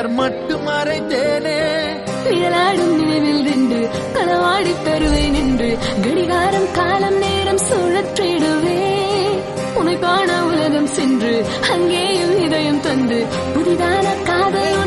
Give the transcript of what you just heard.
பெயர் மட்டும் மறைத்தேனே. நிழலாடும் நினைவில் நின்று களவாடி தருவேன் என்று கடிகாரம் காலம் நேரம் சுழற்றிடுவே. உன்னை காண உலகம் சென்று அங்கேயும் இதயம் தந்து புதிதான காதல்